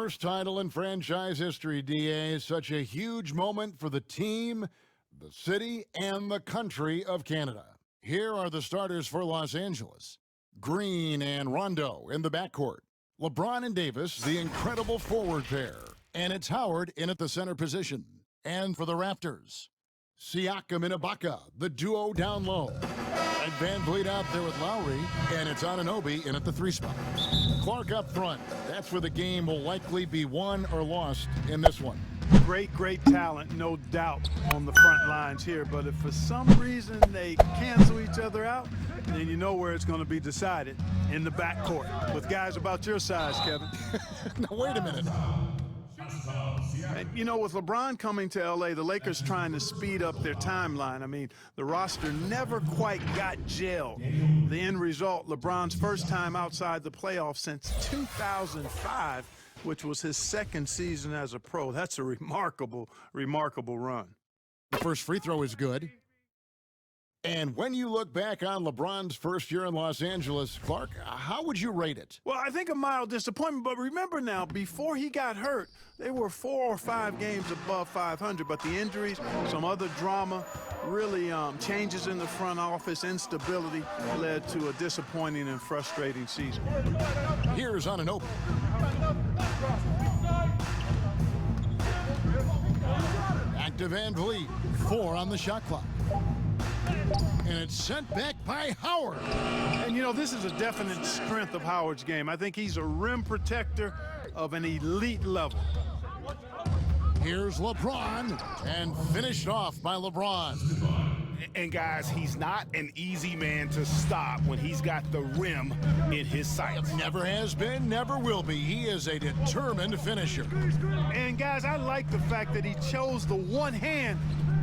First title in franchise history, DA. Such a huge moment for the team, the city, and the country of Canada. Here are the starters for Los Angeles. Green and Rondo in the backcourt. LeBron and Davis, the incredible forward pair. And it's Howard in at the center position. And for the Raptors, Siakam and Ibaka, the duo down low. And VanVleet out there with Lowry, and it's Anunoby in at the 3 spot. Clark up front. That's where the game will likely be won or lost in this one. Great talent, no doubt, on the front lines here. But if for some reason they cancel each other out, then you know where it's going to be decided, in the backcourt with guys about your size, Kevin. Now, wait a minute. And, you know, with LeBron coming to L.A., the Lakers trying to speed up their timeline. I mean, the roster never quite got gelled. The end result, LeBron's first time outside the playoffs since 2005, which was his second season as a pro. That's a remarkable run. The first free throw is good. And when you look back on LeBron's first year in Los Angeles, Clark, how would you rate it? Well, I think a mild disappointment, but remember now, before he got hurt, they were 4 or 5 games above 500, but the injuries, some other drama, really changes in the front office, instability led to a disappointing and frustrating season. Here's Anunoby. Back to VanVleet, 4 on the shot clock. And it's sent back by Howard. And, you know, this is a definite strength of Howard's game. I think he's a rim protector of an elite level. Here's LeBron, and finished off by LeBron. And, guys, he's not an easy man to stop when he's got the rim in his sights. Never has been, never will be. He is a determined finisher. And, guys, I like the fact that he chose the one-hand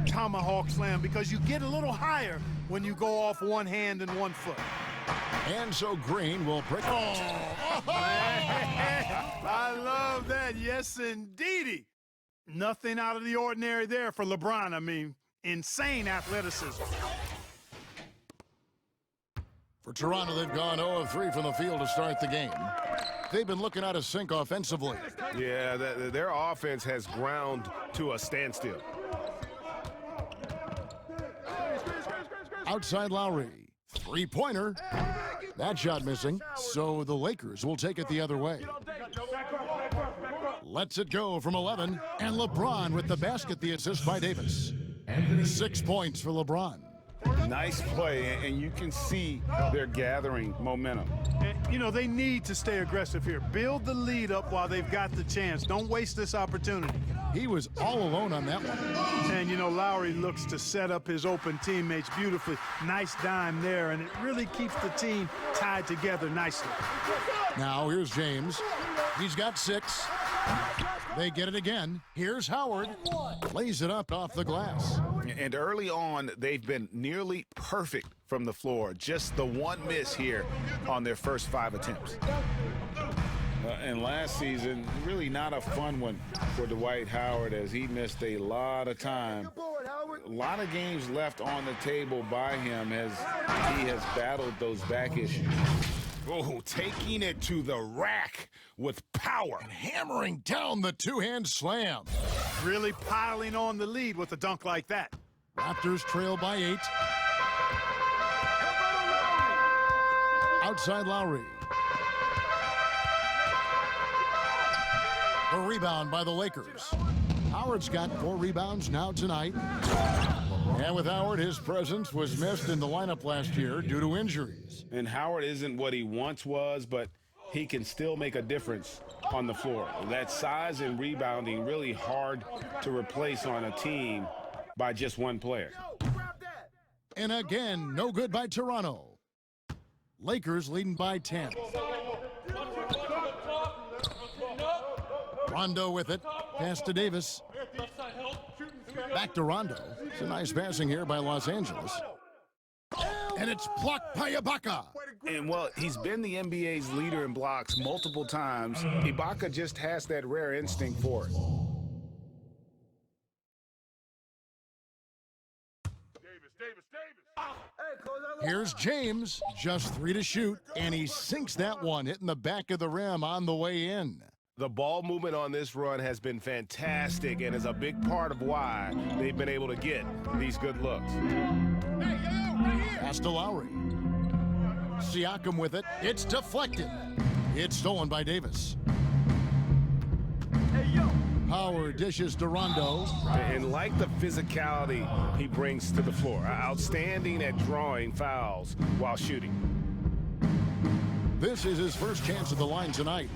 tomahawk slam because you get a little higher when you go off one hand and one foot. And so Green will break. Oh! I love that. Yes, indeedy. Nothing out of the ordinary there for LeBron. I mean, insane athleticism. For Toronto, they've gone 0 of 3 from the field to start the game. They've been looking out of sync offensively. Yeah, their offense has ground to a standstill. Outside Lowry, 3-pointer. That shot missing, so the Lakers will take it the other way. Lets it go from 11, and LeBron with the basket, the assist by Davis. 6 points for LeBron. Nice play, and you can see they're gathering momentum. And, you know, they need to stay aggressive here. Build the lead up while they've got the chance. Don't waste this opportunity. He was all alone on that one. And, you know, Lowry looks to set up his open teammates beautifully. Nice dime there, and it really keeps the team tied together nicely. Now, here's James. He's got 6. They get it again. Here's Howard. Lays it up off the glass. And early on, they've been nearly perfect from the floor. Just the one miss here on their first 5 attempts. And last season, really not a fun one for Dwight Howard as he missed a lot of time. A lot of games left on the table by him as he has battled those back issues. Oh, taking it to the rack with power. And hammering down the 2-hand slam. Really piling on the lead with a dunk like that. Raptors trail by 8. Outside Lowry. The rebound by the Lakers. Howard's got 4 rebounds now tonight. And with Howard, his presence was missed in the lineup last year due to injuries. And Howard isn't what he once was, but he can still make a difference on the floor. That size and rebounding really hard to replace on a team by just one player. And again, no good by Toronto. Lakers leading by 10. Rondo with it. Pass to Davis. Back to Rondo. It's a nice passing here by Los Angeles. And it's blocked by Ibaka. And, well, he's been the NBA's leader in blocks multiple times. Ibaka just has that rare instinct for it. Here's James, just 3 to shoot, and he sinks that one, hitting the back of the rim on the way in. The ball movement on this run has been fantastic and is a big part of why they've been able to get these good looks. Pass to Lowry. Siakam with it. It's deflected. It's stolen by Davis. Howard dishes to Rondo. And like the physicality he brings to the floor, outstanding at drawing fouls while shooting. This is his first chance at the line tonight.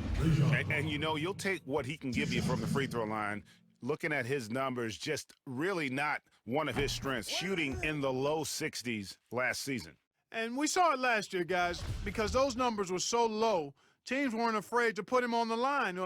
And you know, you'll take what he can give you from the free throw line. Looking at his numbers, just really not one of his strengths, shooting in the low 60s last season. And we saw it last year, guys, because those numbers were so low, teams weren't afraid to put him on the line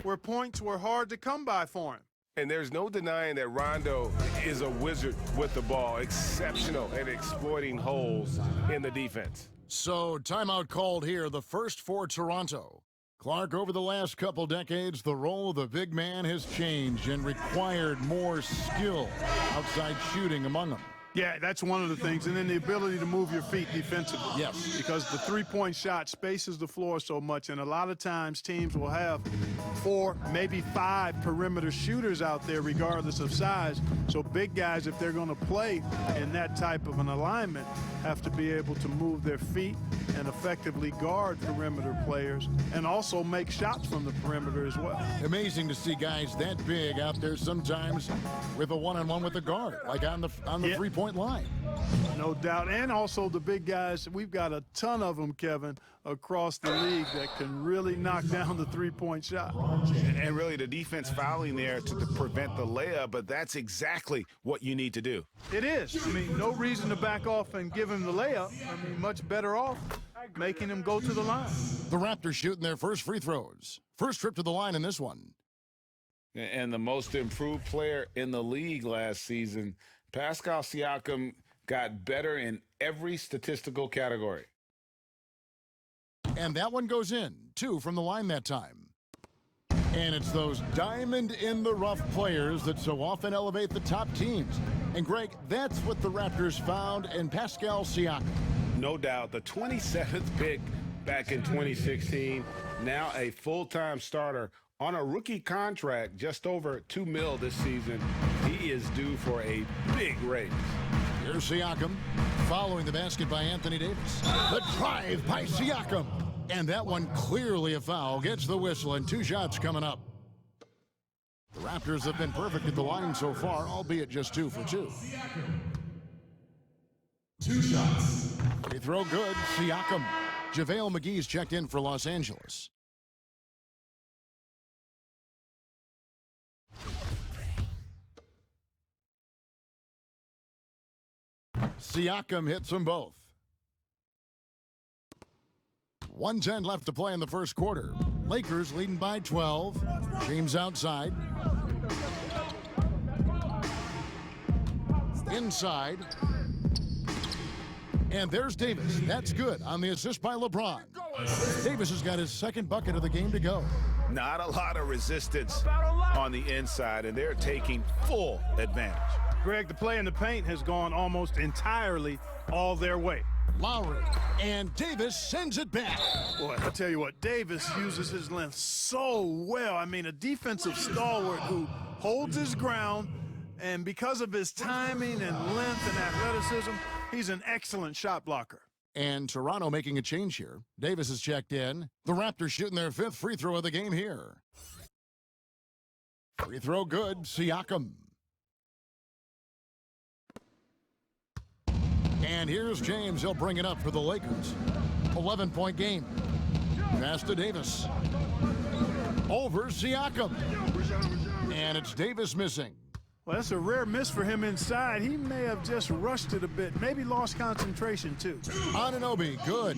where points were hard to come by for him. And there's no denying that Rondo is a wizard with the ball, exceptional at exploiting holes in the defense. So, timeout called here, the first for Toronto. Clark, over the last couple decades, the role of the big man has changed and required more skill outside shooting among them. Yeah, that's one of the things. And then the ability to move your feet defensively. Yes. Because the three-point shot spaces the floor so much, and a lot of times teams will have 4, maybe 5 perimeter shooters out there regardless of size. So big guys, if they're going to play in that type of an alignment, have to be able to move their feet and effectively guard perimeter players and also make shots from the perimeter as well. Amazing to see guys that big out there sometimes with a one-on-one with the guard, like on the three-point line. No doubt. And also the big guys, we've got a ton of them, Kevin, across the league that can really knock down the three-point shot. And really the defense fouling there to prevent the layup, but that's exactly what you need to do. It is. I mean, no reason to back off and give him the layup. I mean, much better off making him go to the line. The Raptors shooting their first free throws. First trip to the line in this one. And the most improved player in the league last season, Pascal Siakam, got better in every statistical category. And that one goes in, 2 from the line that time. And it's those diamond-in-the-rough players that so often elevate the top teams. And, Greg, that's what the Raptors found in Pascal Siakam. No doubt, the 27th pick back in 2016, now a full-time starter on a rookie contract, just over $2 million this season. He is due for a big raise. Here's Siakam, following the basket by Anthony Davis. The drive by Siakam. And that one clearly a foul. Gets the whistle, and 2 shots coming up. The Raptors have been perfect at the line so far, albeit just 2 for 2. 2 shots. Free throw good. Siakam. JaVale McGee's checked in for Los Angeles. Siakam hits them both. 1:10 left to play in the first quarter. Lakers leading by 12. James outside. Inside. And there's Davis. That's good on the assist by LeBron. Davis has got his second bucket of the game to go. Not a lot of resistance on the inside, and they're taking full advantage. Greg, the play in the paint has gone almost entirely all their way. Lowry, and Davis sends it back. Boy, I tell you what, Davis uses his length so well. I mean, a defensive stalwart who holds his ground, and because of his timing and length and athleticism, he's an excellent shot blocker. And Toronto making a change here. Davis is checked in. The Raptors shooting their 5th free throw of the game here. Free throw good, Siakam. And here's James. He'll bring it up for the Lakers. 11-point game. Pass to Davis. Over Siakam. And it's Davis missing. Well, that's a rare miss for him inside. He may have just rushed it a bit, maybe lost concentration too. Anunoby, good.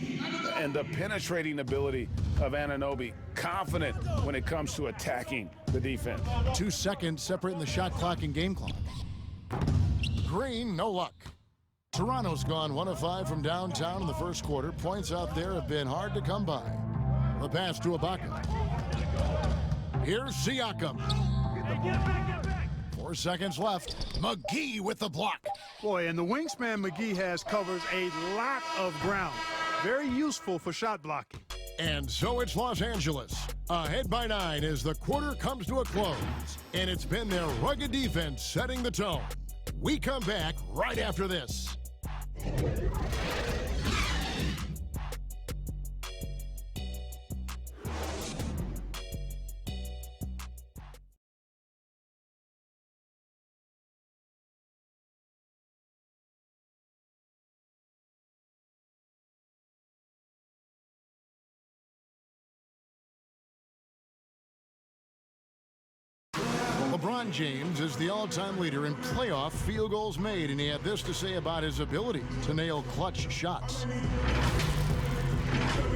And the penetrating ability of Anunoby, confident when it comes to attacking the defense. 2 seconds separating the shot clock and game clock. Green, no luck. Toronto's gone 1 of 5 from downtown in the first quarter. Points out there have been hard to come by. The pass to Ibaka. Here's Siakam. 4 seconds left. McGee with the block. Boy, and the wingspan McGee has covers a lot of ground. Very useful for shot blocking. And so it's Los Angeles. Ahead by 9 as the quarter comes to a close, and it's been their rugged defense setting the tone. We come back right after this. LeBron James is the all-time leader in playoff field goals made, and he had this to say about his ability to nail clutch shots.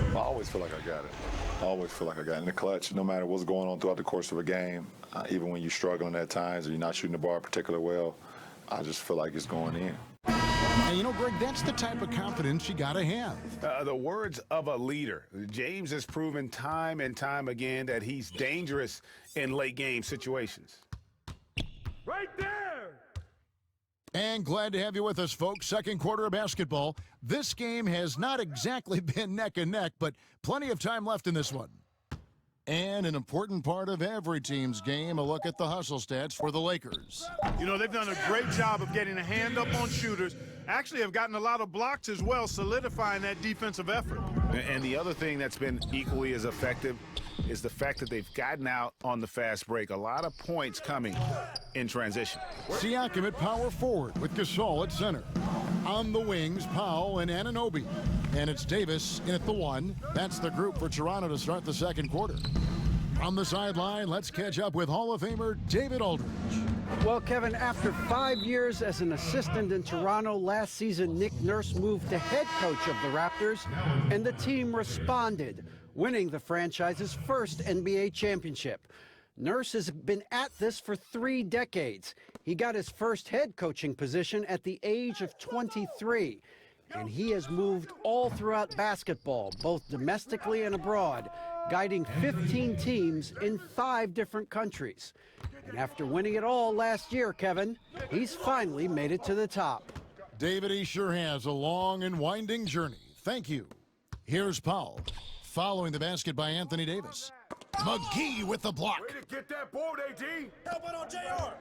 I always feel like I got it. I always feel like I got it in the clutch, no matter what's going on throughout the course of a game. Even when you're struggling at times or you're not shooting the ball particularly well, I just feel like it's going in. And you know, Greg, that's the type of confidence you got to have. The words of a leader. James has proven time and time again that he's dangerous in late game situations. Right there! And glad to have you with us, folks. Second quarter of basketball. This game has not exactly been neck and neck, but plenty of time left in this one. And an important part of every team's game, a look at the hustle stats for the Lakers. You know, they've done a great job of getting a hand up on shooters. Actually have gotten a lot of blocks as well, solidifying that defensive effort. And the other thing that's been equally as effective is the fact that they've gotten out on the fast break. A lot of points coming in transition. Siakam at power forward with Gasol at center. On the wings, Powell and Anunoby. And it's Davis in at the 1. That's the group for Toronto to start the second quarter. On the sideline, let's catch up with Hall of Famer David Aldridge. Well, Kevin, after 5 years as an assistant in Toronto, last season Nick Nurse moved to head coach of the Raptors, and the team responded, winning the franchise's first NBA championship. Nurse has been at this for 3 decades. He got his first head coaching position at the age of 23, and he has moved all throughout basketball, both domestically and abroad, guiding 15 teams in 5 different countries. And after winning it all last year, Kevin, he's finally made it to the top. David, he sure has a long and winding journey. Thank you. Here's Powell, following the basket by Anthony Davis. McGee with the block. Way to get that board, AD! Help it on JR!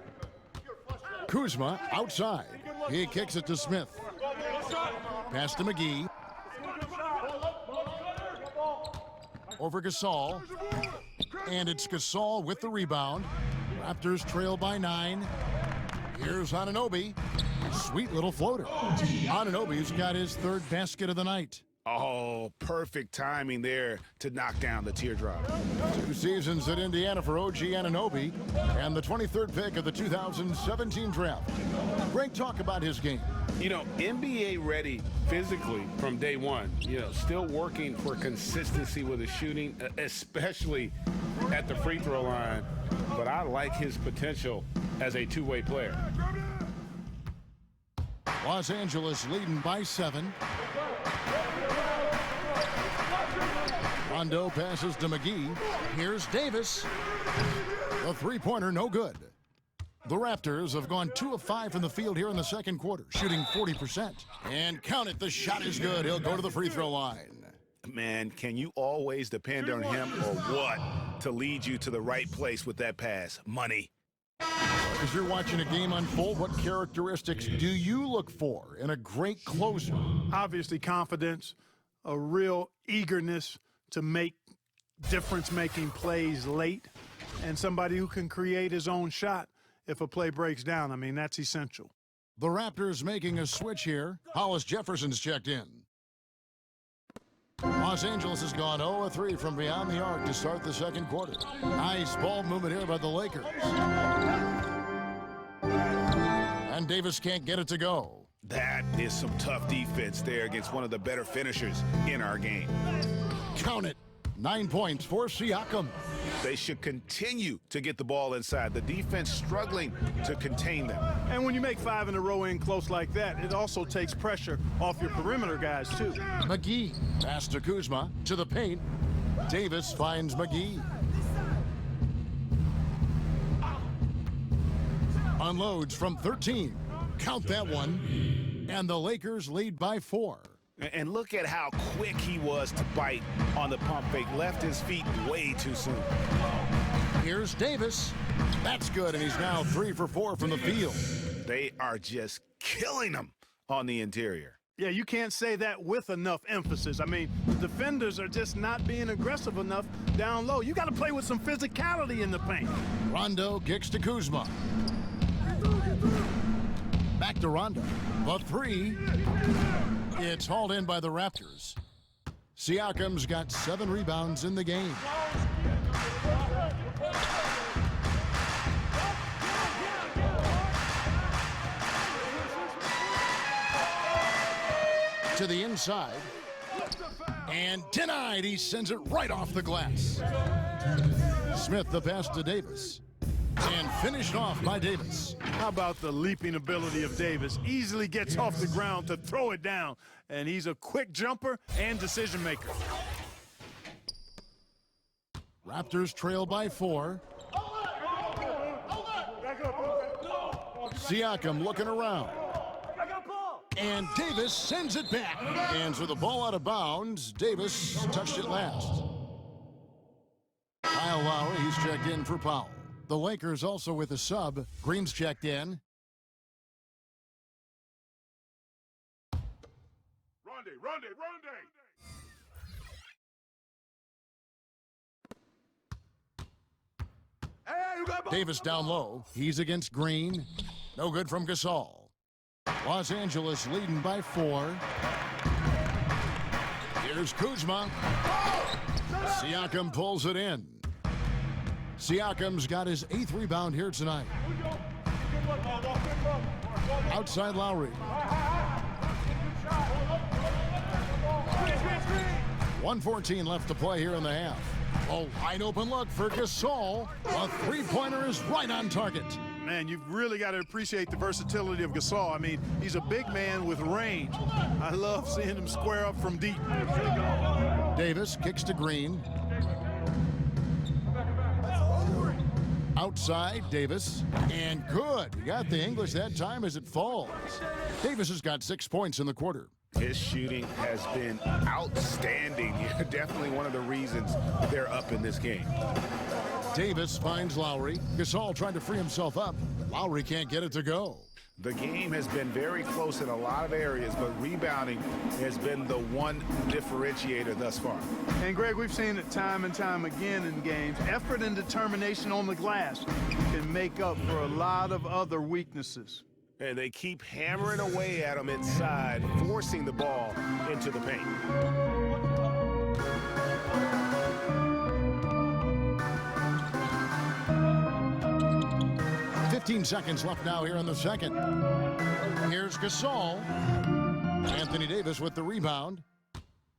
Kuzma outside. He kicks it to Smith. Pass to McGee. Over Gasol. And it's Gasol with the rebound. Raptors trail by 9. Here's Anunoby. Sweet little floater. Anunoby's got his 3rd basket of the night. Oh, perfect timing there to knock down the teardrop. 2 seasons at Indiana for OG Anunoby and the 23rd pick of the 2017 draft. Greg, talk about his game. You know, NBA ready physically from day one. You know, still working for consistency with his shooting, especially at the free throw line. But I like his potential as a two-way player. Los Angeles leading by 7. Rondo passes to McGee. Here's Davis. The three-pointer, no good. The Raptors have gone 2 of 5 from the field here in the second quarter, shooting 40%. And count it, the shot is good. He'll go to the free throw line. Man, can you always depend on him or what to lead you to the right place with that pass? Money. As you're watching a game unfold, what characteristics do you look for in a great closer? Obviously confidence, a real eagerness to make difference-making plays late, and somebody who can create his own shot if a play breaks down. I mean, that's essential. The Raptors making a switch here. Hollis Jefferson's checked in. Los Angeles has gone 0 of 3 from beyond the arc to start the second quarter. Nice ball movement here by the Lakers. And Davis can't get it to go. That is some tough defense there against one of the better finishers in our game. Count it. 9 points for Siakam. They should continue to get the ball inside. The defense struggling to contain them. And when you make 5 in a row in close like that, it also takes pressure off your perimeter guys, too. McGee pass to Kuzma to the paint. Davis finds McGee. Unloads from 13. Count that one. And the Lakers lead by 4. And look at how quick he was to bite on the pump fake. Left his feet way too soon. Here's Davis. That's good, and he's now 3 for 4 from the field. They are just killing him on the interior. Yeah, you can't say that with enough emphasis. I mean, the defenders are just not being aggressive enough down low. You got to play with some physicality in the paint. Rondo kicks to Kuzma. Back to Rondo. The three. It's hauled in by the Raptors. Siakam's got 7 rebounds in the game. To the inside. And denied. He sends it right off the glass. Smith the pass to Davis. And finished off by Davis. How about the leaping ability of Davis? Easily gets off the ground to throw it down. And he's a quick jumper and decision maker. Raptors trail by 4. Siakam looking around. And Davis sends it back. And so the ball out of bounds. Davis touched it last. Kyle Lowry, he's checked in for Powell. The Lakers also with a sub. Green's checked in. Ronde. Davis down low. He's against Green. No good from Gasol. Los Angeles leading by 4. Here's Kuzma. Siakam pulls it in. Siakam's got his 8th rebound here tonight. Outside Lowry. 1:14 left to play here in the half. A wide open look for Gasol. A three-pointer is right on target. Man, you've really got to appreciate the versatility of Gasol. I mean, he's a big man with range. I love seeing him square up from deep. Davis kicks to Green. Outside, Davis. And good. He got the English that time as it falls. Davis has got 6 points in the quarter. His shooting has been outstanding. Definitely one of the reasons they're up in this game. Davis finds Lowry. Gasol trying to free himself up. Lowry can't get it to go. The game has been very close in a lot of areas, but rebounding has been the one differentiator thus far. And, Greg, we've seen it time and time again in games. Effort and determination on the glass can make up for a lot of other weaknesses. And they keep hammering away at him inside, forcing the ball into the paint. 15 seconds left now here in the second. Here's Gasol. Anthony Davis with the rebound.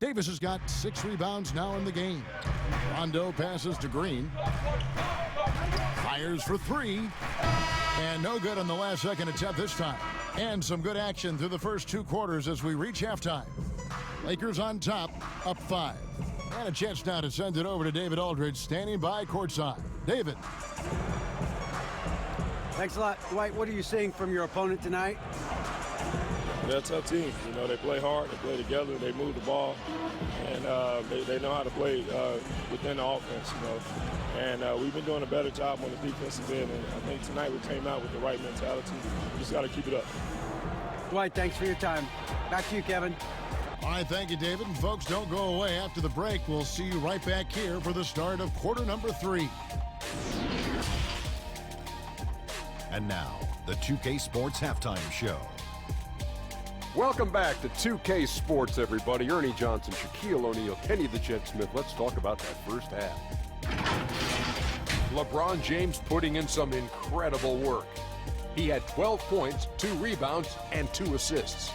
Davis has got 6 rebounds now in the game. Rondo passes to Green. Fires for 3. And no good on the last second attempt this time. And some good action through the first 2 quarters as we reach halftime. Lakers on top, up 5. And a chance now to send it over to David Aldridge, standing by courtside. David. Thanks a lot, Dwight. What are you seeing from your opponent tonight? They're a tough team. You know, they play hard, they play together, they move the ball, and they know how to play within the offense, you know. And we've been doing a better job on the defensive end, and I think tonight we came out with the right mentality. We just got to keep it up. Dwight, thanks for your time. Back to you, Kevin. All right, thank you, David. And folks, don't go away. After the break, we'll see you right back here for the start of quarter number 3. And now, the 2K Sports Halftime Show. Welcome back to 2K Sports, everybody. Ernie Johnson, Shaquille O'Neal, Kenny the Jet Smith. Let's talk about that first half. LeBron James putting in some incredible work. He had 12 points, 2 rebounds, and 2 assists.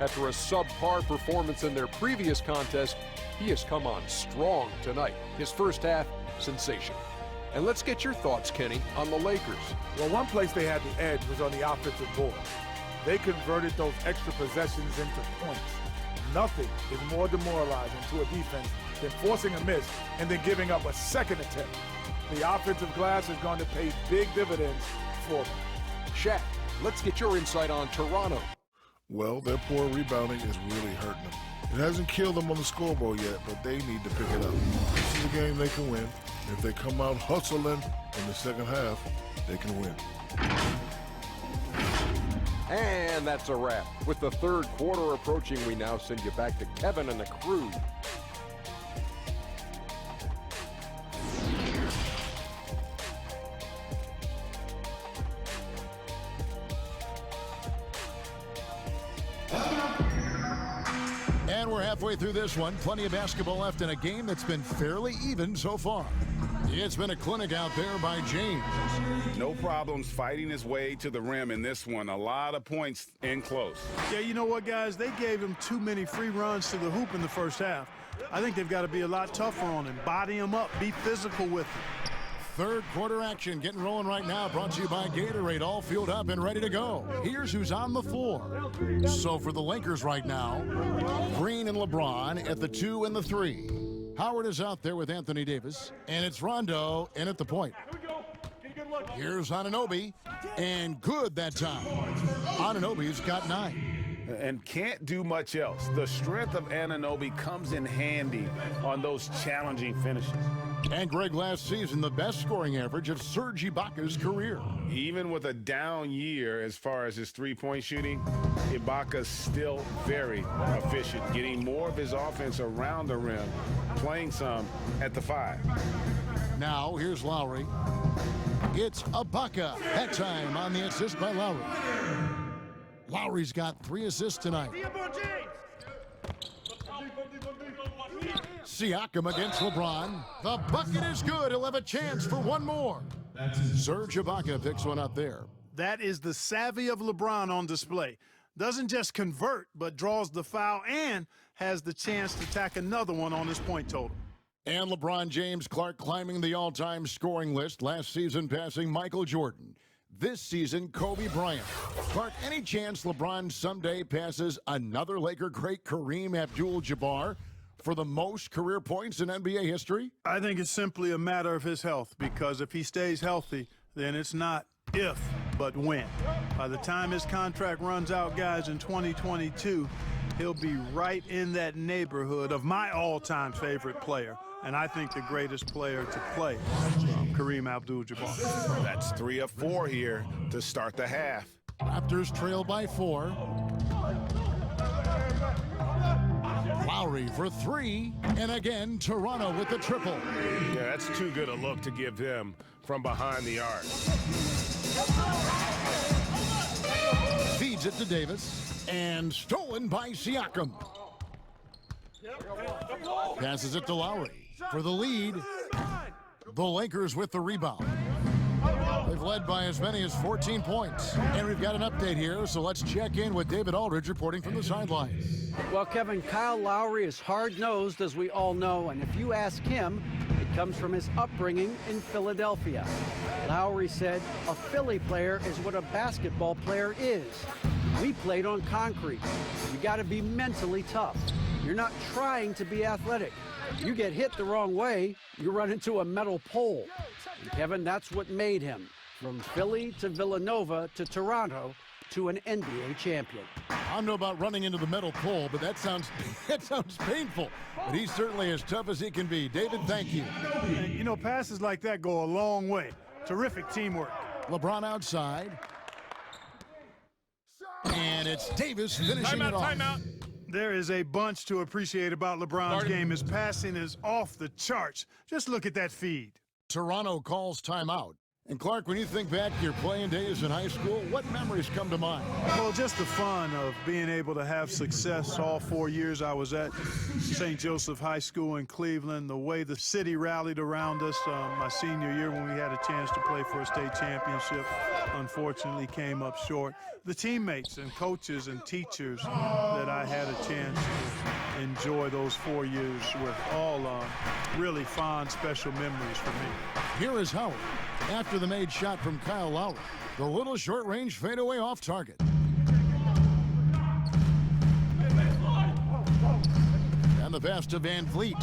After a subpar performance in their previous contest, he has come on strong tonight. His first half, sensation. And let's get your thoughts, Kenny, on the Lakers. Well, one place they had the edge was on the offensive board. They converted those extra possessions into points. Nothing is more demoralizing to a defense than forcing a miss and then giving up a second attempt. The offensive glass is going to pay big dividends for them. Shaq, let's get your insight on Toronto. Well, their poor rebounding is really hurting them. It hasn't killed them on the scoreboard yet, but they need to pick it up. This is a game they can win. If they come out hustling in the second half, they can win. And that's a wrap. With the third quarter approaching, we now send you back to Kevin and the crew. And we're halfway through this one. Plenty of basketball left in a game that's been fairly even so far. It's been a clinic out there by James. No problems fighting his way to the rim in this one. A lot of points in close. Yeah, you know what, guys? They gave him too many free runs to the hoop in the first half. I think they've got to be a lot tougher on him. Body him up. Be physical with him. Third quarter action getting rolling right now, brought to you by Gatorade, all fueled up and ready to go. Here's who's on the floor. So for the Lakers right now, Green and LeBron at the 2 and the 3. Howard is out there with Anthony Davis, and it's Rondo in at the point. Here's Anunoby, and good that time. Anunoby's got 9. And can't do much else. The strength of Anunoby comes in handy on those challenging finishes. And Greg, last season, the best scoring average of Serge Ibaka's career. Even with a down year as far as his three-point shooting, Ibaka's still very efficient, getting more of his offense around the rim, playing some at the 5. Now, here's Lowry. It's Ibaka. That time on the assist by Lowry. Lowry's got 3 assists tonight. Siakam against LeBron. The bucket is good. He'll have a chance for one more. Serge Ibaka picks one up there. That is the savvy of LeBron on display. Doesn't just convert, but draws the foul and has the chance to tack another one on his point total. And LeBron James, Clark, climbing the all-time scoring list. Last season passing Michael Jordan. This season, Kobe Bryant. Clark, any chance LeBron someday passes another Laker great, Kareem Abdul-Jabbar, for the most career points in NBA history? I think it's simply a matter of his health, because if he stays healthy, then it's not if, but when. By the time his contract runs out, guys, in 2022, he'll be right in that neighborhood of my all-time favorite player, and I think the greatest player to play, Kareem Abdul-Jabbar. That's 3 of 4 here to start the half. Raptors trail by 4. Lowry for 3, and again, Toronto with the triple. Yeah, that's too good a look to give them from behind the arc. Feeds it to Davis, and stolen by Siakam. Passes it to Lowry for the lead. The Lakers with the rebound. They've led by as many as 14 points. And we've got an update here, so let's check in with David Aldridge reporting from the sidelines. Well, Kevin, Kyle Lowry is hard-nosed, as we all know, and if you ask him, it comes from his upbringing in Philadelphia. Lowry said, a Philly player is what a basketball player is. We played on concrete. You got to be mentally tough. You're not trying to be athletic. You get hit the wrong way, you run into a metal pole. And Kevin, that's what made him. From Philly to Villanova to Toronto to an NBA champion. I don't know about running into the metal pole, but that sounds painful. But he's certainly as tough as he can be. David, thank you. And, you know, passes like that go a long way. Terrific teamwork. LeBron outside. And it's Davis finishing it off. Timeout. There is a bunch to appreciate about LeBron's game. His passing is off the charts. Just look at that feed. Toronto calls timeout. And Clark, when you think back to your playing days in high school, what memories come to mind? Well, just the fun of being able to have success all 4 years I was at St. Joseph High School in Cleveland, the way the city rallied around us my senior year when we had a chance to play for a state championship. Unfortunately, came up short. The teammates and coaches and teachers that I had a chance to enjoy those 4 years with, all really fond, special memories for me. Here is Howard. After the made shot from Kyle Lowry, the little short-range fadeaway off target. And the pass to VanVleet.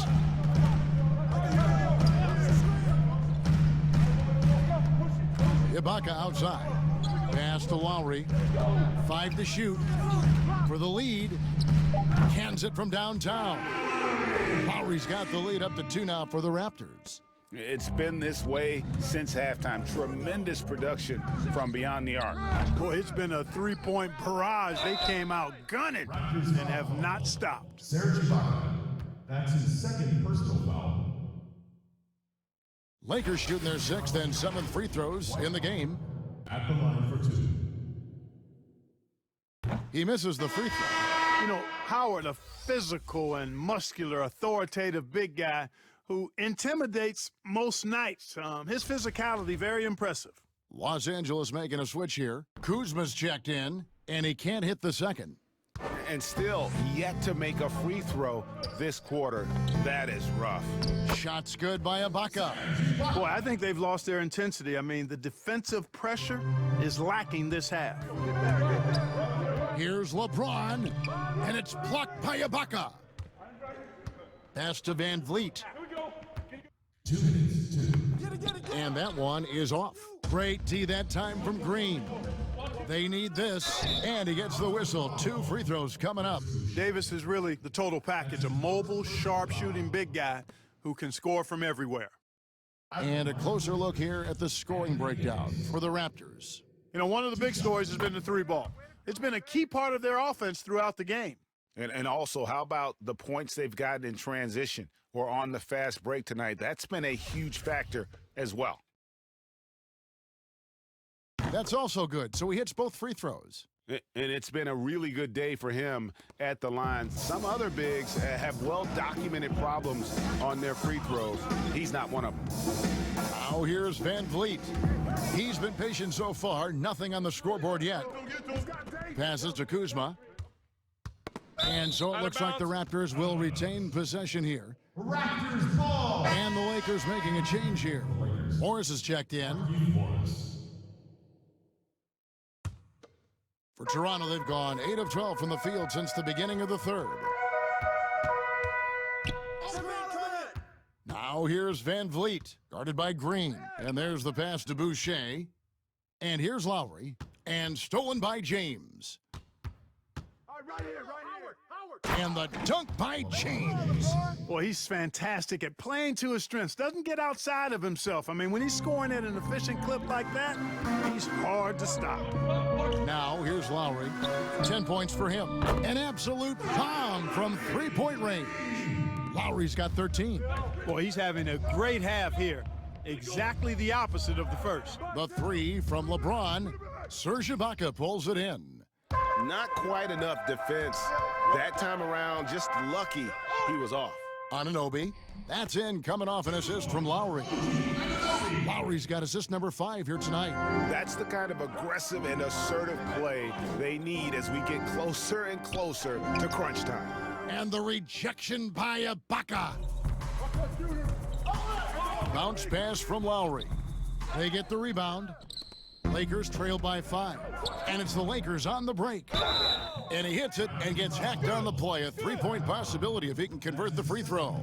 Ibaka outside. Pass to Lowry. 5 to shoot for the lead. Cans it from downtown. Lowry's got the lead up to 2 now for the Raptors. It's been this way since halftime. Tremendous production from beyond the arc. Boy, it's been a three-point barrage. They came out gunning and have not stopped. Serge Ibaka. That's his second personal foul. Lakers shooting their 6th and 7th free throws in the game. At the line for 2. He misses the free throw. You know, Howard, a physical and muscular, authoritative big guy who intimidates most nights. His physicality, very impressive. Los Angeles making a switch here. Kuzma's checked in, and he can't hit the second. And still yet to make a free throw this quarter. That is rough. Shots good by Ibaka. Boy, I think they've lost their intensity. I mean, the defensive pressure is lacking this half. Here's LeBron, and it's blocked by Ibaka. Pass to VanVleet. 2 minutes, 2. And that one is off. Great D that time from Green. They need this, and he gets the whistle. 2 free throws coming up. Davis is really the total package, a mobile, sharp-shooting big guy who can score from everywhere. And a closer look here at the scoring breakdown for the Raptors. You know, one of the big stories has been the 3-ball. It's been a key part of their offense throughout the game. And also, how about the points they've gotten in transition or on the fast break tonight? That's been a huge factor as well. That's also good. So he hits both free throws. And it's been a really good day for him at the line. Some other bigs have well-documented problems on their free throws. He's not one of them. Now here's VanVleet. He's been patient so far. Nothing on the scoreboard yet. Passes to Kuzma. And so it looks like the Raptors will retain possession here. Raptors ball. And the Lakers making a change here. Morris is checked in. For Toronto, they've gone 8 of 12 from the field since the beginning of the third. Now here's VanVleet, guarded by Green. And there's the pass to Boucher. And here's Lowry. And stolen by James. And the dunk by James. Boy, he's fantastic at playing to his strengths. Doesn't get outside of himself. I mean, when he's scoring at an efficient clip like that, he's hard to stop. Now, here's Lowry. 10 points for him. An absolute bomb from three-point range. Lowry's got 13. Boy, he's having a great half here. Exactly the opposite of the first. The 3 from LeBron. Serge Ibaka pulls it in. Not quite enough defense that time around. Just lucky he was off. Anunoby. That's in, coming off an assist from Lowry. Lowry's got assist number 5 here tonight. That's the kind of aggressive and assertive play they need as we get closer and closer to crunch time. And the rejection by Ibaka. Bounce pass from Lowry. They get the rebound. Lakers trail by 5. And it's the Lakers on the break. And he hits it and gets hacked on the play. A 3-point possibility if he can convert the free throw.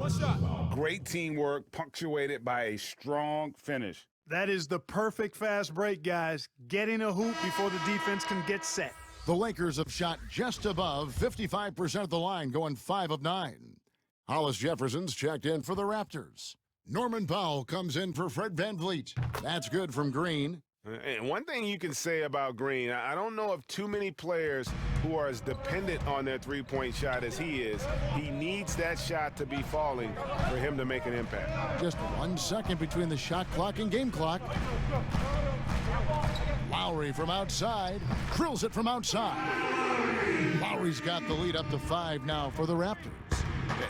Great teamwork punctuated by a strong finish. That is the perfect fast break, guys. Getting a hoop before the defense can get set. The Lakers have shot just above 55% of the line, going 5 of 9. Hollis Jefferson's checked in for the Raptors. Norman Powell comes in for Fred VanVleet. That's good from Green. And one thing you can say about Green, I don't know of too many players who are as dependent on their three-point shot as he is. He needs that shot to be falling for him to make an impact. Just 1 second between the shot clock and game clock. Lowry from outside, drills it from outside. Lowry's got the lead up to 5 now for the Raptors.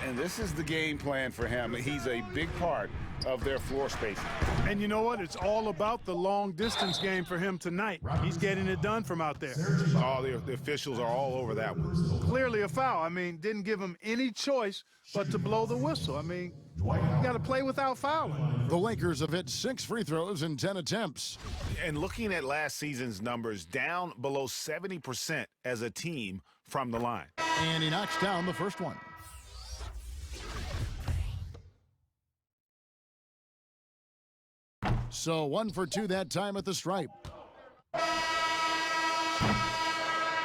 And this is the game plan for him. He's a big part of their floor spacing. And you know what? It's all about the long-distance game for him tonight. He's getting it done from out there. All the officials are all over that one. Clearly a foul. I mean, didn't give him any choice but to blow the whistle. I mean, you got to play without fouling. The Lakers have hit 6 free throws in 10 attempts. And looking at last season's numbers, down below 70% as a team from the line. And he knocks down the first one. So 1 for 2 that time at the stripe.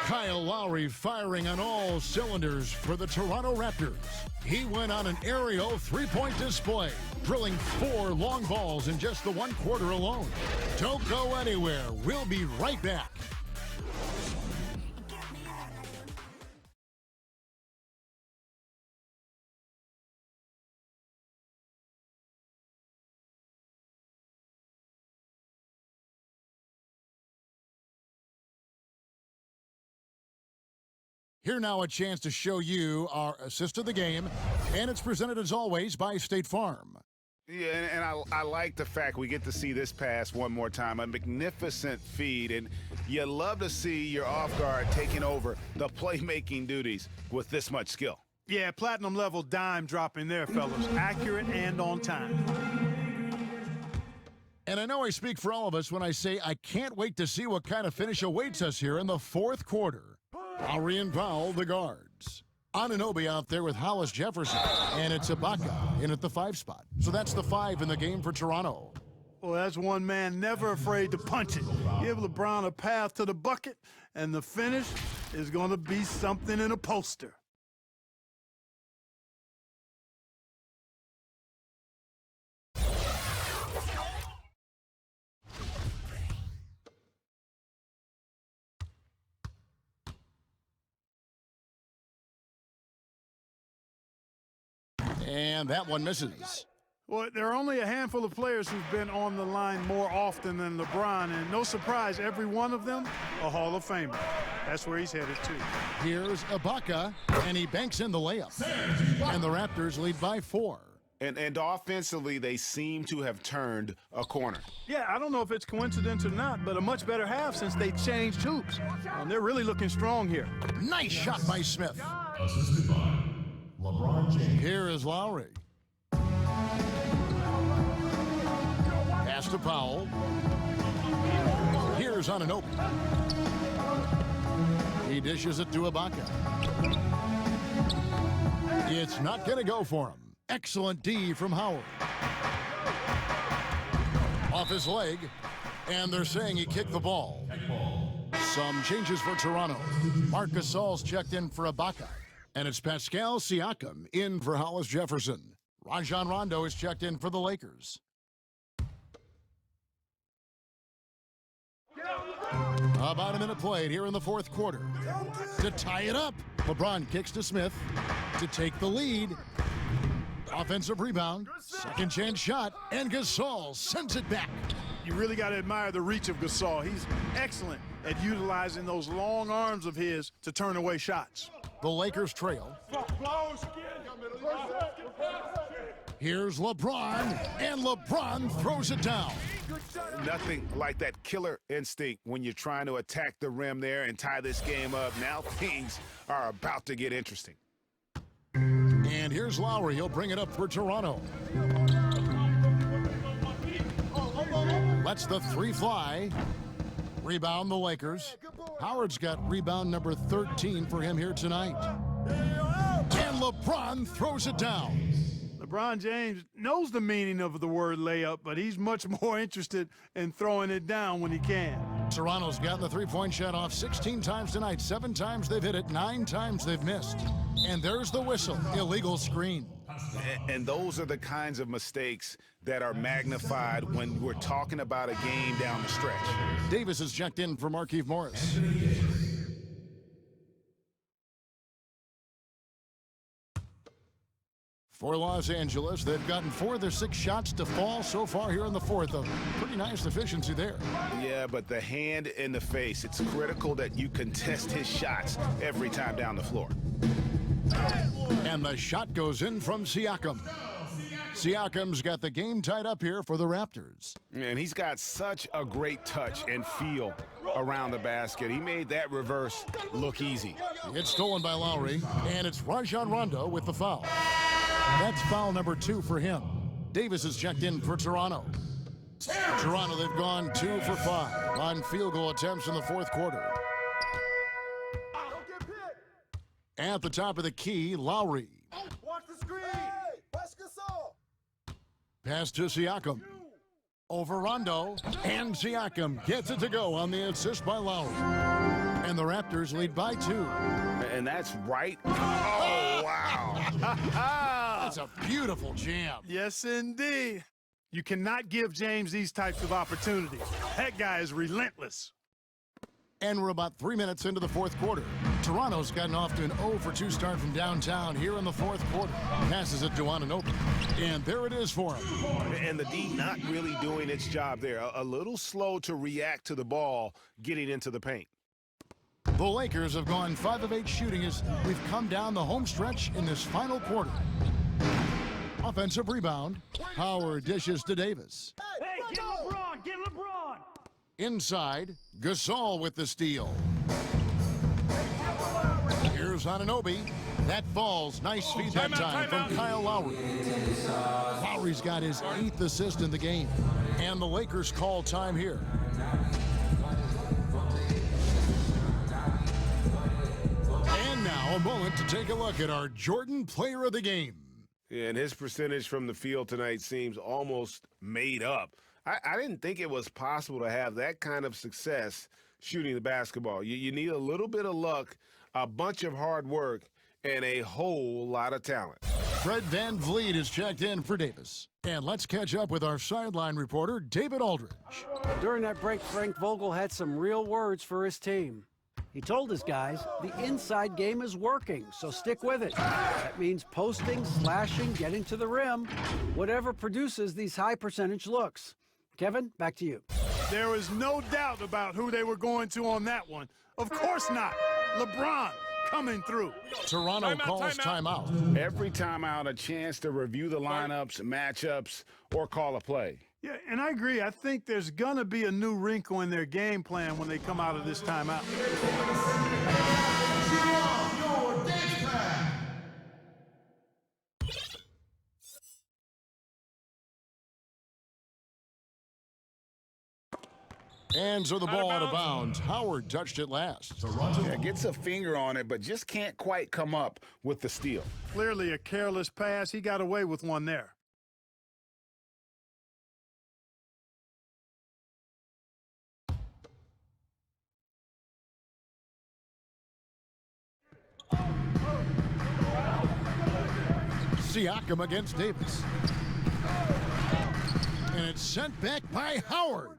Kyle Lowry firing on all cylinders for the Toronto Raptors. He went on an aerial three-point display, drilling 4 long balls in just the 1 quarter alone. Don't go anywhere. We'll be right back. Here now a chance to show you our assist of the game, and it's presented as always by State Farm. Yeah, and I like the fact we get to see this pass one more time. A magnificent feed, and you love to see your off guard taking over the playmaking duties with this much skill. Yeah, platinum level dime dropping there, fellas. Accurate and on time. And I know I speak for all of us when I say I can't wait to see what kind of finish awaits us here in the 4th quarter. Lowry and Powell, the guards. Anunoby out there with Hollis Jefferson, and it's Ibaka in at the 5 spot. So that's the 5 in the game for Toronto. Well, that's one man never afraid to punch it. Give LeBron a path to the bucket, and the finish is going to be something in a poster. And that one misses. Well, there are only a handful of players who've been on the line more often than LeBron, and no surprise, every one of them a Hall of Famer. That's where he's headed to. Here's Ibaka, and he banks in the layup. And the Raptors lead by 4. And offensively, they seem to have turned a corner. Yeah, I don't know if it's coincidence or not, but a much better half since they changed hoops. And they're really looking strong here. Nice shot by Smith. Assisted by LeBron James. Here is Lowry. Pass to Powell. Here's Anunoby. He dishes it to Ibaka. It's not going to go for him. Excellent D from Howard. Off his leg, and they're saying he kicked the ball. Some changes for Toronto. Marc Gasol's checked in for Ibaka. And it's Pascal Siakam in for Hollis Jefferson. Rajon Rondo is checked in for the Lakers. About a minute played here in the 4th quarter. To tie it up, LeBron kicks to Smith to take the lead. Offensive rebound, second chance shot, and Gasol sends it back. You really got to admire the reach of Gasol. He's excellent at utilizing those long arms of his to turn away shots. The Lakers trail. Here's LeBron, and LeBron throws it down. Nothing like that killer instinct when you're trying to attack the rim there and tie this game up. Now things are about to get interesting. And here's Lowry. He'll bring it up for Toronto. Lets the 3 fly. Rebound the Lakers. Howard's got rebound number 13 for him here tonight. And LeBron throws it down. LeBron James knows the meaning of the word layup, but he's much more interested in throwing it down when he can. Toronto's gotten the 3-point shot off 16 times tonight. 7 times they've hit it, 9 times they've missed. And there's the whistle. Illegal screen. And those are the kinds of mistakes that are magnified when we're talking about a game down the stretch. Davis is checked in for Markieff Morris. For Los Angeles, they've gotten 4 of their 6 shots to fall so far here in the 4th. A pretty nice efficiency there. Yeah, but the hand in the face, it's critical that you contest his shots every time down the floor. And the shot goes in from Siakam. Siakam's got the game tied up here for the Raptors. And he's got such a great touch and feel around the basket. He made that reverse look easy. It's stolen by Lowry, and it's Rajon Rondo with the foul. That's foul number 2 for him. Davis is checked in for Toronto. Toronto, they've gone 2 for 5 on field goal attempts in the 4th quarter. At the top of the key, Lowry. Watch the screen. Pass Gasol. Pass to Siakam. Over Rondo, and Siakam gets it to go on the assist by Lowry. And the Raptors lead by 2. And that's right. Oh, wow. That's a beautiful jam. Yes, indeed. You cannot give James these types of opportunities. That guy is relentless. And we're about 3 minutes into the fourth quarter. Toronto's gotten off to an 0-for-2 start from downtown here in the fourth quarter. Passes it to Anunoby. And there it is for him. And the D not really doing its job there. A little slow to react to the ball getting into the paint. The Lakers have gone 5 of 8 shooting as we've come down the home stretch in this final quarter. Offensive rebound. Howard dishes to Davis. Hey, get LeBron! Get LeBron! Inside, Gasol with the steal. Here's Anunoby. That falls. Nice feed that time from Kyle Lowry. Lowry's got his 8th assist in the game. And the Lakers call time here. And now a moment to take a look at our Jordan Player of the Game. Yeah, and his percentage from the field tonight seems almost made up. I didn't think it was possible to have that kind of success shooting the basketball. You need a little bit of luck, a bunch of hard work, and a whole lot of talent. Fred VanVleet is checked in for Davis. And let's catch up with our sideline reporter, David Aldridge. During that break, Frank Vogel had some real words for his team. He told his guys the inside game is working, so stick with it. That means posting, slashing, getting to the rim, whatever produces these high percentage looks. Kevin, back to you. There was no doubt about who they were going to on that one. Of course not. LeBron coming through. Toronto calls timeout. Every timeout, a chance to review the lineups, matchups, or call a play. Yeah, and I agree. I think there's going to be a new wrinkle in their game plan when they come out of this timeout. And so the ball out of bounds. Howard touched it last. Yeah, gets a finger on it, but just can't quite come up with the steal. Clearly a careless pass. He got away with one there. Siakam against Davis. And it's sent back by Howard.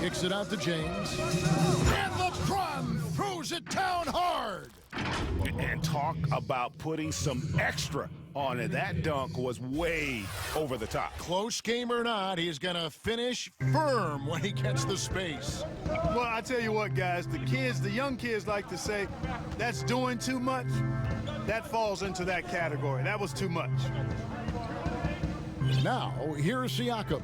Kicks it out to James. And LeBron throws it down hard. And talk about putting some extra on it. That dunk was way over the top. Close game or not, he's going to finish firm when he gets the space. Well, I tell you what, guys, the young kids like to say, that's doing too much. That falls into that category. That was too much. Now, here's Siakam.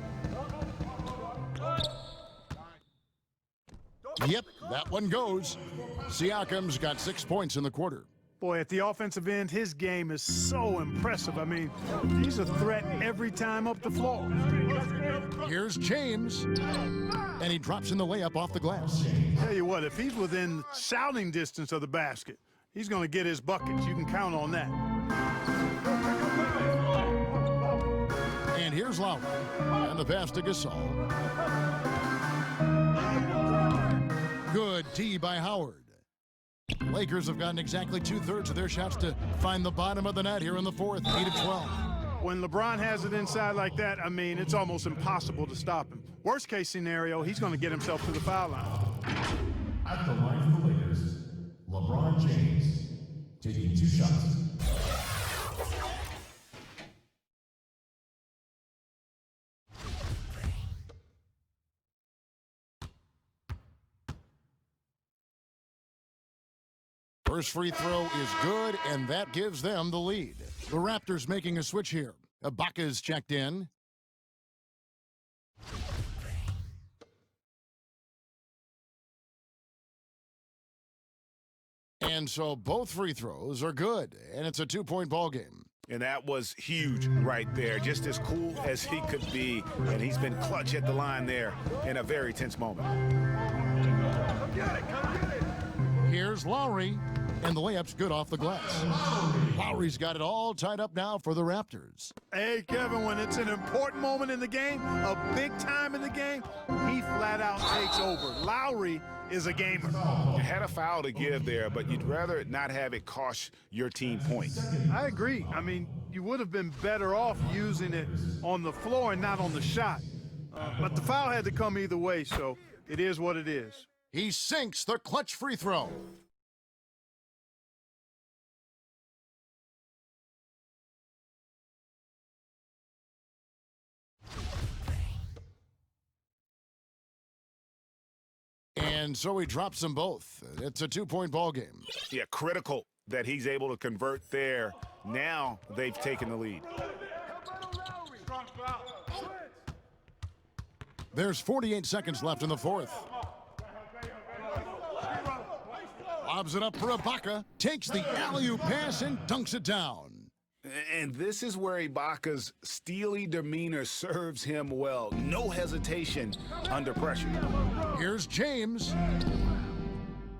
Yep, that one goes. Siakam's got 6 points in the quarter. Boy, at the offensive end, his game is so impressive. I mean, he's a threat every time up the floor. Here's James. And he drops in the layup off the glass. Tell you what, if he's within shouting distance of the basket, he's going to get his buckets. You can count on that. And here's Lowry. And the pass to Gasol. Good D by Howard. Lakers have gotten exactly 2/3 of their shots to find the bottom of the net here in the fourth, 8 of 12. When LeBron has it inside like that, I mean, it's almost impossible to stop him. Worst case scenario, he's going to get himself to the foul line. At the line for the Lakers, LeBron James taking 2 shots. First free throw is good, and that gives them the lead. The Raptors making a switch here. Ibaka's checked in. And so both free throws are good, and it's a 2-point ball game. And that was huge right there. Just as cool as he could be. And he's been clutch at the line there in a very tense moment. Here's Lowry. And the layup's good off the glass. Lowry's got it all tied up now for the Raptors. Hey, Kevin, when it's an important moment in the game, a big time in the game, he flat out takes over. Lowry is a gamer. You had a foul to give there, but you'd rather not have it cost your team points. I agree. I mean, you would have been better off using it on the floor and not on the shot. But the foul had to come either way, so it is what it is. He sinks the clutch free throw. And so he drops them both. It's a two-point ball game. Yeah, critical that he's able to convert there. Now they've taken the lead. There's 48 seconds left in the fourth. Lobs it up for Ibaka, takes the alley-oop pass and dunks it down. And this is where Ibaka's steely demeanor serves him well. No hesitation under pressure. Here's James.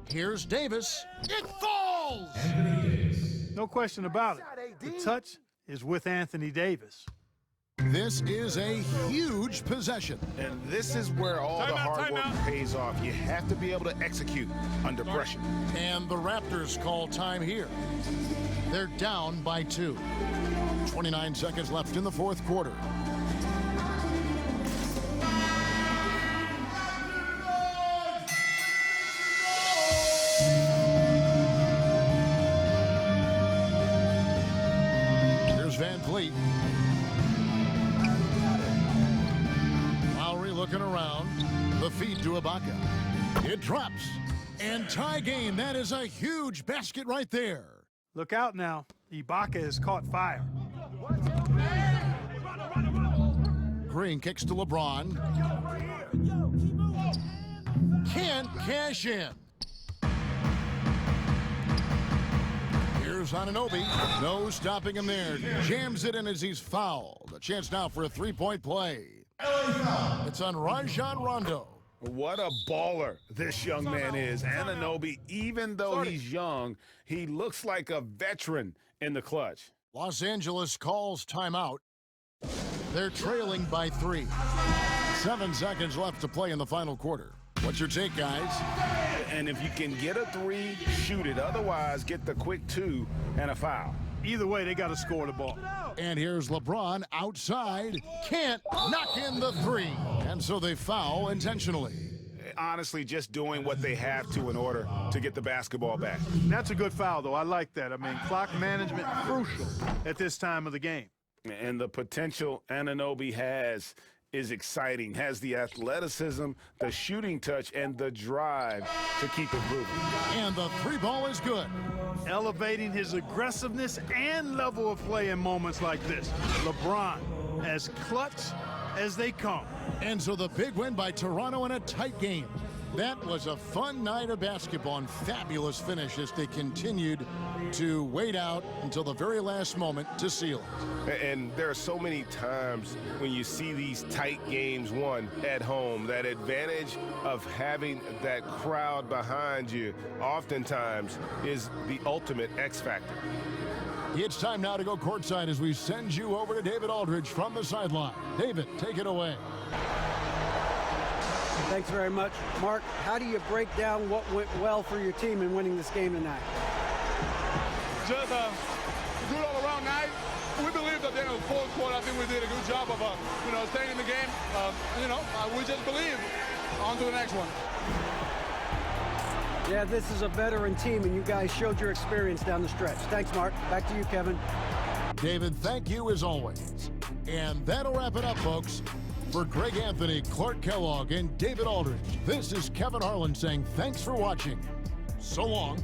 Here's Davis. It falls! No question about it. The touch is with Anthony Davis. This is a huge possession. And this is where all the hard work pays off. You have to be able to execute under pressure. And the Raptors call time here. They're down by 2. 29 seconds left in the fourth quarter. Here's VanVleet. Lowry looking around. The feed to Ibaka. It drops. And tie game. That is a huge basket right there. Look out now. Ibaka has caught fire. Green kicks to LeBron. Can't cash in. Here's Anunoby. No stopping him there. Jams it in as he's fouled. A chance now for a three-point play. It's on Rajon Rondo. What a baller this young man is. Anunoby, even though he's young, he looks like a veteran in the clutch. Los Angeles calls timeout. They're trailing by 3. 7 seconds left to play in the final quarter. What's your take, guys? And if you can get a 3, shoot it. Otherwise, get the quick 2 and a foul. Either way, they got to score the ball. And here's LeBron outside. Can't knock in the 3. And so they foul intentionally. Honestly, just doing what they have to in order to get the basketball back. That's a good foul, though. I like that. I mean, clock management crucial at this time of the game. And the potential Anunoby has is exciting. Has the athleticism, the shooting touch, and the drive to keep improving. And the 3 ball is good. Elevating his aggressiveness and level of play in moments like this. LeBron, as clutch as they come. And so the big win by Toronto in a tight game. That was a fun night of basketball and fabulous finish as they continued to wait out until the very last moment to seal it. And there are so many times when you see these tight games won at home, that advantage of having that crowd behind you oftentimes is the ultimate X factor. It's time now to go courtside as we send you over to David Aldridge from the sideline. David, take it away. Thanks very much. Mark, how do you break down what went well for your team in winning this game tonight? Just a good all-around night. We believe that at the end of the fourth quarter, I think we did a good job of, staying in the game. We just believe. On to the next one. Yeah, this is a veteran team, and you guys showed your experience down the stretch. Thanks, Mark. Back to you, Kevin. David, thank you as always. And that'll wrap it up, folks. For Greg Anthony, Clark Kellogg, and David Aldridge, this is Kevin Harlan saying thanks for watching. So long.